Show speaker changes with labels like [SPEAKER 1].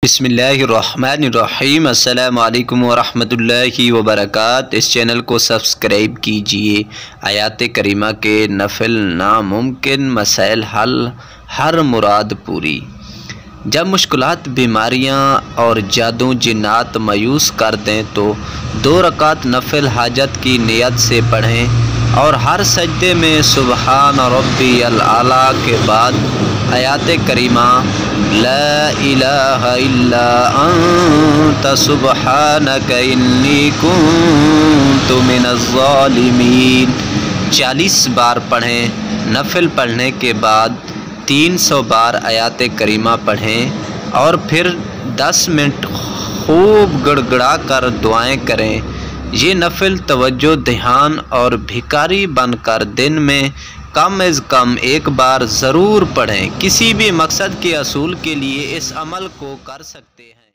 [SPEAKER 1] बिस्मिल्लाहिर्रहमानिर्रहीम। अस्सलामु अलैकुम वरहमतुल्लाहि वबरकातुहू। इस चैनल को सब्सक्राइब कीजिए। आयात करीमा के नफल नामुमकिन मसाइल हल, हर मुराद पूरी। जब मुश्किलात, बीमारियां और जादू जिन्नात मायूस कर दें तो 2 रकात नफल हाजत की नियत से पढ़ें और हर सजदे में सुबहान रब्बियल आला के बाद आयात करीमा ला इलाहा इल्ला अंत सुबहानक इन्नी कुन्तु मिनज़ ज़ालिमीन 40 बार पढ़ें। नफल पढ़ने के बाद 300 बार आयात करीमा पढ़ें और फिर 10 मिनट खूब गड़गड़ा कर दुआएं करें। ये नफल तवज्जो, ध्यान और भिकारी बनकर दिन में कम अज़ कम 1 बार ज़रूर पढ़ें। किसी भी मकसद के असूल के लिए इस अमल को कर सकते हैं।